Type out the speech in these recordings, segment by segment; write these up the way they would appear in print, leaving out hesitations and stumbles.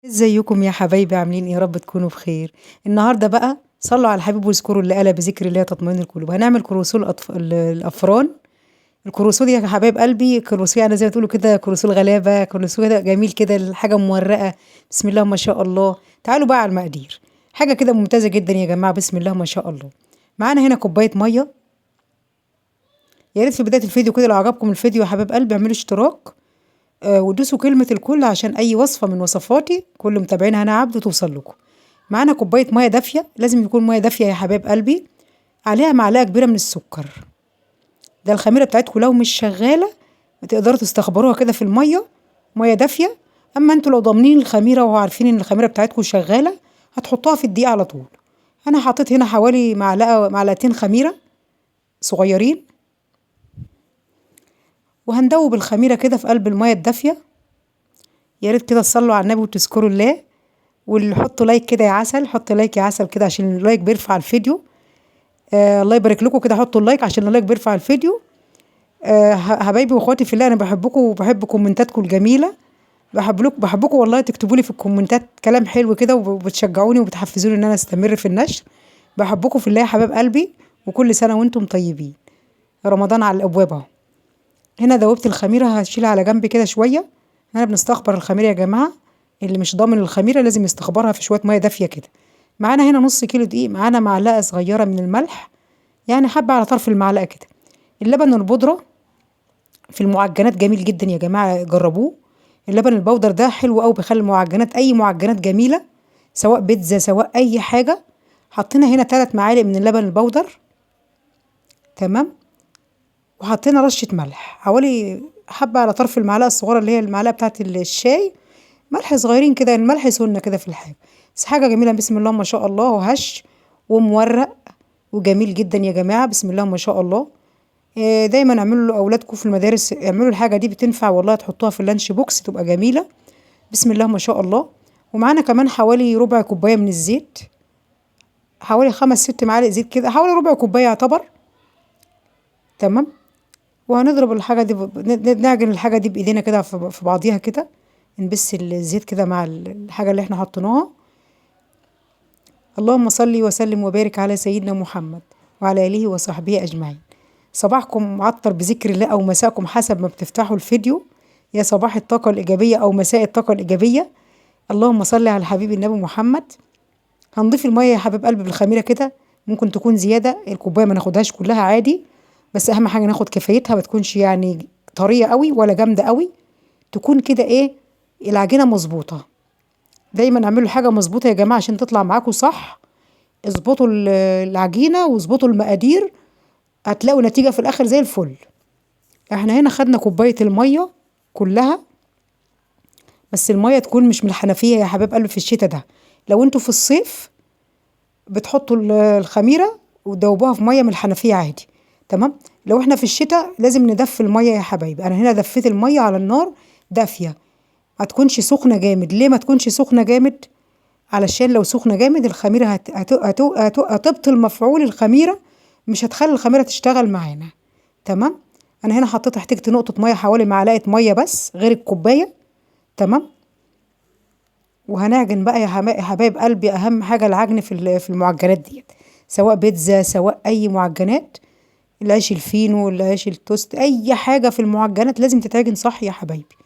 ازيكم يا حبايبي عاملين ايه؟ يا رب تكونوا بخير. النهارده بقى صلوا على الحبيب واذكروا اللي قال بذكر الله تطمئن القلوب. هنعمل كروسول الافران. الكروسول يا حبايب قلبي كروسول، يعني زي ما تقولوا كده كروسول غلابه، كروسول كده جميل كده، الحاجه مورقه. بسم الله ما شاء الله. تعالوا بقى على المقادير. حاجه كده ممتازه جدا يا جماعه، بسم الله ما شاء الله. معانا هنا كوبايه ميه. يا ريت في بدايه الفيديو كده لو عجبكم الفيديو يا حبايب قلبي اعملوا اشتراك. ودوسوا كلمة الكل عشان أي وصفة من وصفاتي كل متابعينها أنا عبده توصل لكم. معانا كوباية مية دافية، لازم يكون مية دافية يا حبايب قلبي. عليها معلقة كبيرة من السكر. ده الخميرة بتاعتكم لو مش شغالة تقدروا تستخبروها كده في المية، مية دافية. أما انتوا لو ضامنين الخميرة وعارفين إن الخميرة بتاعتكم شغالة هتحطوها في الدقيق على طول. أنا حطيت هنا حوالي معلقتين خميرة صغيرين، وهندوب الخميرة كده في قلب المية الدافية. يا ريت كده تصلوا على النبي وتذكروا الله، واللي حطوا لايك كده يا عسل، حط لايك يا عسل كده عشان اللايك بيرفع الفيديو. الله يبارك لكم كده، حطوا اللايك عشان اللايك بيرفع الفيديو. حبايبي واخواتي في الله، انا بحبكم وبحب كومنتاتكم الجميله. بحبكم والله، تكتبوا لي في الكومنتات كلام حلو كده وبتشجعوني وبتحفزوني ان انا استمر في النشر. بحبكم في الله يا حبايب قلبي، وكل سنه وانتم طيبين. رمضان على الابواب اهو. هنا دوبت الخميره، هشيلها على جنب كده شويه. انا بنستخبر الخميره يا جماعه، اللي مش ضامن الخميره لازم يستخبرها في شويه ميه دافيه كده. معانا هنا نص كيلو دقيق، معانا معلقه صغيره من الملح، يعني حبه على طرف المعلقه كده. اللبن البودره في المعجنات جميل جدا يا جماعه، جربوه. اللبن البودر ده حلو قوي، بيخلي المعجنات، اي معجنات جميله، سواء بيتزا سواء اي حاجه. حطينا هنا 3 معالق من اللبن البودر. تمام. وحطينا رشه ملح حوالي حبه على طرف المعلقه الصغيره اللي هي المعلقه بتاعت الشاي. ملح صغيرين كده، الملح سنه كده في الحاجه. بس حاجه جميله بسم الله ما شاء الله، وهش ومورق وجميل جدا يا جماعه، بسم الله ما شاء الله. دايما اعملوا لاولادكم في المدارس، اعملوا الحاجه دي بتنفع والله، تحطوها في اللانش بوكس تبقى جميله. بسم الله ما شاء الله. ومعانا كمان حوالي ربع كوبايه من الزيت، حوالي 5 6 معالق زيت كده، حوالي ربع كوبايه يعتبر. تمام. وهنضرب الحاجه دي نعجن الحاجه دي بايدينا كده في بعضيها كده، نبس الزيت كده مع الحاجه اللي احنا حطيناها. اللهم صل وسلم وبارك على سيدنا محمد وعلى اله وصحبه اجمعين. صباحكم معطر بذكر الله او مساءكم حسب ما بتفتحوا الفيديو، يا صباح الطاقه الايجابيه او مساء الطاقه الايجابيه. اللهم صل على الحبيب النبي محمد. هنضيف الميه يا حبيب قلبي بالخميره كده، ممكن تكون زياده الكوبايه، ما ناخدهاش كلها عادي، بس اهم حاجه ناخد كفايتها، ما تكونش يعني طريه قوي ولا جامده قوي، تكون كده ايه، العجينه مظبوطه. دايما اعملوا حاجه مظبوطه يا جماعه عشان تطلع معاكم صح. اظبطوا العجينه واظبطوا المقادير، هتلاقوا نتيجه في الاخر زي الفل. احنا هنا خدنا كوبايه الميه كلها، بس الميه تكون مش من الحنفيه يا حبايب قلبي في الشتاء ده. لو انتوا في الصيف بتحطوا الخميره وتدوبوها في ميه من الحنفيه عادي. تمام. لو احنا في الشتاء لازم ندفي الميه يا حبايبي. انا هنا دفيت الميه على النار دافيه، ما تكونش سخنه جامد. ليه ما تكونش سخنه جامد؟ علشان لو سخنه جامد الخميره هتبطل مفعول الخميره، مش هتخلي الخميره تشتغل معانا. تمام. انا هنا حطيت، احتجت نقطه ميه، حوالي معلقه ميه بس غير الكوبايه. تمام. وهنعجن بقى يا حبايب قلبي، اهم حاجه العجن في المعجنات ديت، سواء بيتزا سواء اي معجنات، العيش الفينو العيش التوست، اي حاجه في المعجنات لازم تتعجن صح يا حبايبي،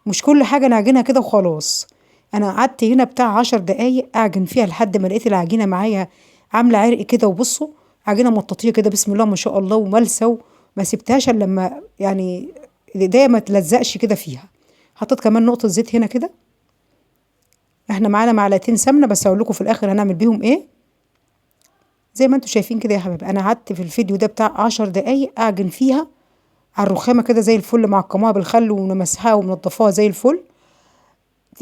مش كل حاجه نعجنها كده وخلاص. انا قعدت هنا بتاع 10 دقايق اعجن فيها لحد ما لقيت العجينه معايا عامله عرق كده. وبصوا عجينه مطاطيه كده بسم الله ما شاء الله وملسه، وما سبتهاش الا لما يعني ايديا ما تلزقش كده فيها. حطيت كمان نقطه زيت هنا كده. احنا معانا معلقتين سمنه، بس هقول لكم في الاخر هنعمل بيهم ايه. زي ما انتم شايفين كده يا حبايبي، انا قعدت في الفيديو ده بتاع 10 دقايق اعجن فيها على الرخامه كده زي الفل، معقماها بالخل ومسحاها ومنضفاها زي الفل.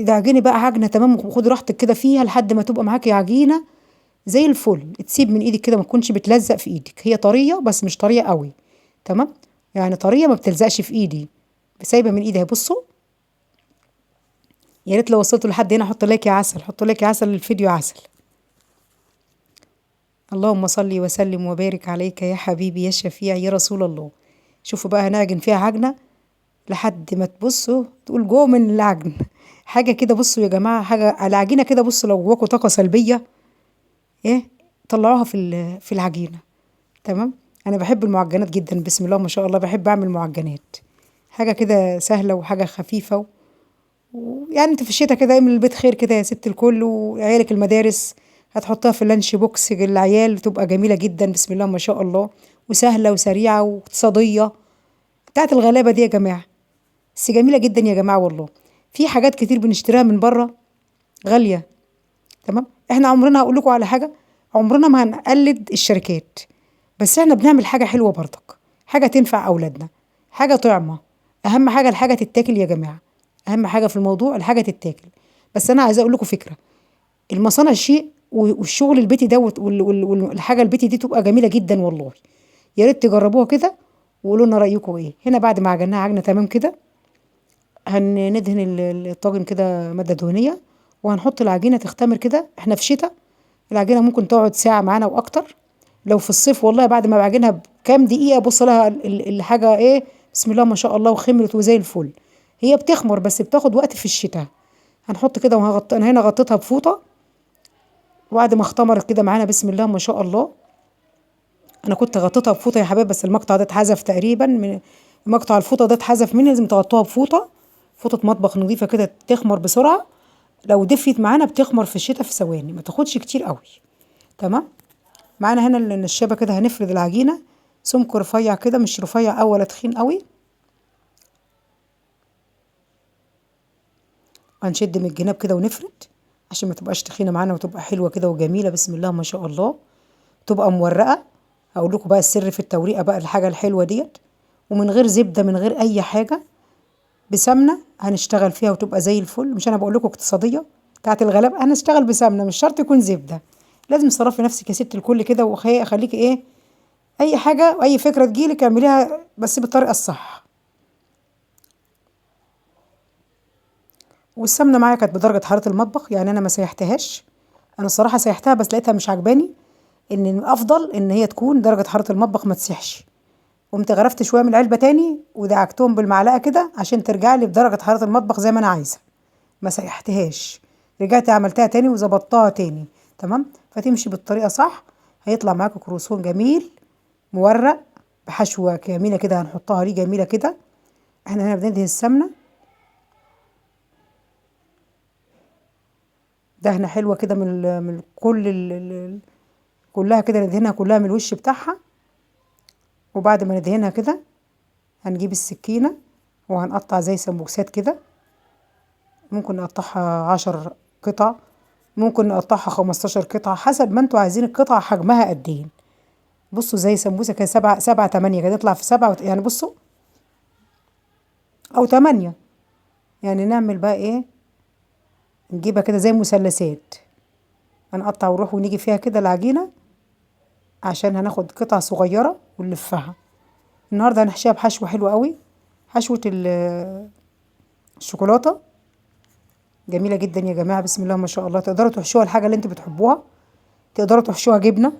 تعجني بقى عجنه تمام، وخدي راحتك كده فيها لحد ما تبقى معاكي عجينه زي الفل، تسيب من ايدك كده، ما تكونش بتلزق في ايدك، هي طريه بس مش طريه قوي. تمام. يعني طريه ما بتلزقش في ايدي، سايبه من ايدي. بصوا، يا ريت لو وصلتوا لحد هنا حطوا لايك يا عسل، حطوا لايك يا عسل للفيديو عسل. اللهم صل وسلم وبارك عليك يا حبيبي يا شفيع يا رسول الله. شوفوا بقى هنعجن فيها عجنه لحد ما تبصوا تقول جو من العجن. حاجه كده. بصوا يا جماعه، حاجه العجينه كده. بصوا لو جواكوا طاقه سلبيه ايه، طلعوها في العجينه. تمام. انا بحب المعجنات جدا، بسم الله ما شاء الله، بحب اعمل معجنات. حاجه كده سهله وحاجه خفيفه يعني انت في الشتاء كده اعمل البيت خير كده يا ست الكل، وعيالك المدارس هتحطها في اللانش بوكس للعيال، تبقى جميله جدا بسم الله ما شاء الله، وسهله وسريعه واقتصاديه. بتاعت الغلابه دي يا جماعه، بس جميله جدا يا جماعه والله. في حاجات كتير بنشتريها من بره غاليه. تمام. احنا عمرنا، هقول لكم على حاجه، عمرنا ما هنقلد الشركات، بس احنا بنعمل حاجه حلوه برضك، حاجه تنفع اولادنا، حاجه طعمه. اهم حاجه الحاجه تتاكل يا جماعه، اهم حاجه في الموضوع الحاجه تتاكل. بس انا عايزه اقول لكم فكره، المصانع شيء والشغل البيتي دوت والحاجه البيتي دي تبقى جميله جدا والله. يا ريت تجربوها كده وقولوا لنا رايكم ايه. هنا بعد ما عجناها عجنه تمام كده، هندهن الطاجن كده ماده دهنيه، وهنحط العجينه تختمر كده. احنا في شتاء، العجينه ممكن تقعد ساعه معانا واكتر. لو في الصيف والله بعد ما بعجنها بكام دقيقه بص لها الحاجه ايه، بسم الله ما شاء الله، وخمرت وزي الفل. هي بتخمر بس بتاخد وقت في الشتاء. هنحط كده انا هنا غطيتها بفوطه، وبعد ما اختمرت كده معانا بسم الله ما شاء الله. انا كنت غطيتها بفوطه يا حبايب، بس المقطع ده اتحذف تقريبا من مقطع الفوطه ده، اتحذف مني. لازم تغطوها بفوطه، فوطه مطبخ نظيفه كده تخمر بسرعه. لو دفيت معانا بتخمر في الشتاء في ثواني، ما تاخدش كتير قوي. تمام. معانا هنا النشابه كده، هنفرد العجينه سمك رفيع كده، مش رفيع قوي ولا تخين قوي. هنشد من الجناب كده ونفرد عشان ما تبقاش تخينه معانا، وتبقى حلوه كده وجميله بسم الله ما شاء الله، تبقى مورقه. هقول لكم بقى السر في التوريقه بقى، الحاجه الحلوه ديت، ومن غير زبده من غير اي حاجه، بسمنه هنشتغل فيها وتبقى زي الفل. مش انا بقول لكم اقتصاديه بتاعت الغلاب، هنشتغل بسمنه، مش شرط يكون زبده. لازم تصرفي نفسك يا ست الكل كده، وخليكي ايه، اي حاجه واي فكره تجيلك اعمليها بس بالطريقه الصح. والسمنه معايا كانت بدرجه حراره المطبخ، يعني انا ما سيحتهاش. انا الصراحه سيحتها بس لقيتها مش عجباني، ان الافضل ان هي تكون درجه حراره المطبخ ما تسيحش. قمت غرفت شويه من العلبه تاني ودعكتهم بالمعلقه كده عشان ترجع لي بدرجه حراره المطبخ زي ما انا عايزه، ما سيحتهاش. رجعت عملتها تاني وظبطتها تاني. تمام. فتمشي بالطريقه صح، هيطلع معاكم كروسون جميل مورق بحشوه جميله كده، هنحطها ليه جميله كده. احنا هنا بندهن السمنه دهنه حلوه كده من كلها كده، ندهنها كلها من الوش بتاعها. وبعد ما ندهنها كده هنجيب السكينه وهنقطع زي سمبوكسات كده. ممكن نقطعها 10 قطع، ممكن نقطعها 15 قطعة، حسب ما انتوا عايزين القطعة حجمها قد ايه. بصوا زي سمبوسة كده، سبعة تمانية كده، نطلع في سبعة يعني بصوا، أو تمانية. يعني نعمل بقى ايه، نجيبها كده زي مثلثات، هنقطع ونروح ونيجي فيها كده العجينة، عشان هناخد قطع صغيرة ونلفها. النهاردة هنحشيها بحشوة حلوة قوي، حشوة الشوكولاتة جميلة جدا يا جماعة بسم الله ما شاء الله. تقدروا تحشوها الحاجة اللي انتوا بتحبوها، تقدروا تحشوها جبنة،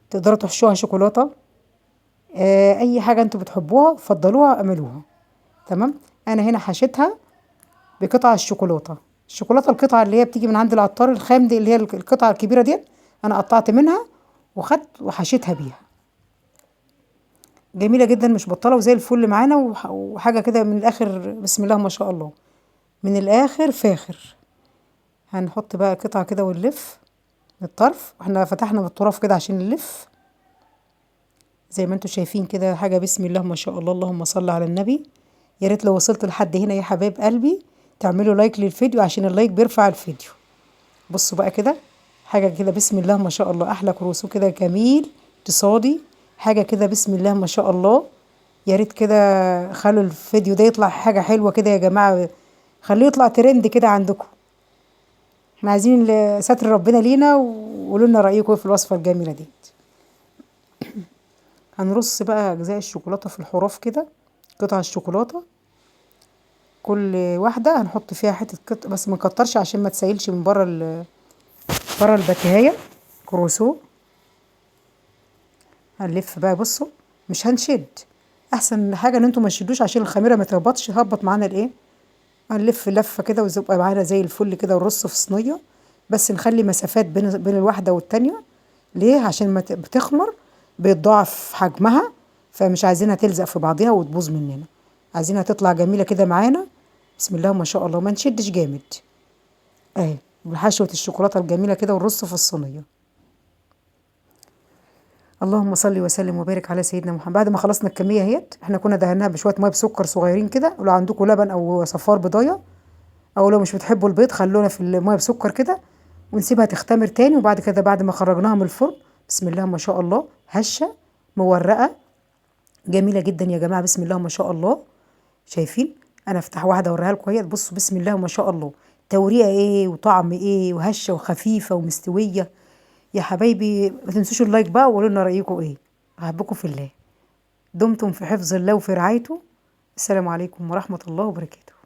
تقدروا تحشوها شوكولاتة، اي حاجة انتوا بتحبوها فضلوها اعملوها. تمام. انا هنا حشيتها بقطع الشوكولاتة. الشوكولاتة القطعة اللي هي بتيجي من عند العطار الخام دي، اللي هي القطعة الكبيرة دي، انا قطعت منها وخدت وحشيتها بيها. جميلة جدا مش بطالة وزي الفل معانا، وحاجة كده من الاخر بسم الله ما شاء الله، من الاخر فاخر. هنحط بقى قطعة كده ونلف من الطرف، واحنا فتحنا بالطرف كده عشان نلف زي ما انتوا شايفين كده. حاجة بسم الله ما شاء الله، اللهم صل على النبي. يا ريت لو وصلت لحد هنا يا حبايب قلبي تعملوا لايك للفيديو، عشان اللايك بيرفع الفيديو. بصوا بقى كده، حاجة كده بسم الله ما شاء الله، احلى كروسو كده جميل اقتصادي، حاجة كده بسم الله ما شاء الله. يا ريت كده خلوا الفيديو ده يطلع حاجة حلوة كده يا جماعة، خليه يطلع ترند كده عندكم. احنا عايزين ستر ربنا لينا، وقولوا لنا رأيكم في الوصفة الجميلة دي. هنرص بقى أجزاء الشوكولاتة في الحروف كده، قطع الشوكولاتة كل واحدة هنحط فيها حتة بس ما نكترش عشان ما تسيلش من بره بره البكاية كروسو. هنلف بقى بصوا، مش هنشد، احسن حاجة ان انتوا ما تشدوش عشان الخميرة ما تهبطش، هبط معانا الايه هنلف لفه كده ويبقى معانا زي الفل كده، ونرص في صينيه. بس نخلي مسافات بين الواحده والتانيه. ليه؟ عشان ما بتخمر بيتضاعف حجمها، فمش عايزينها تلزق في بعضها وتبوظ مننا. عايزينها تطلع جميله كده معانا. بسم الله ما شاء الله، ما نشدش جامد. اهي بحشوه الشوكولاته الجميله كده، ونرص في الصينيه. اللهم صل وسلم وبارك على سيدنا محمد. بعد ما خلصنا الكميه اهيت، احنا كنا دهناها بشويه ميه بسكر صغيرين كده، ولو عندكم لبن او صفار بضايه، او لو مش بتحبوا البيض خلونا في الميه بسكر كده، ونسيبها تختمر تاني. وبعد كده بعد ما خرجناها من الفرن، بسم الله ما شاء الله، هشه مورقه جميله جدا يا جماعه. بسم الله ما شاء الله. شايفين؟ انا افتح واحده اوريها لكم اهي. بصوا بسم الله ما شاء الله، توريقه ايه وطعم ايه، وهشه وخفيفه ومستويه. يا حبايبي ما تنسوش اللايك بقى، وقولوا لنا رايكم ايه. احبكم في الله. دمتم في حفظ الله وفي رعايته. السلام عليكم ورحمه الله وبركاته.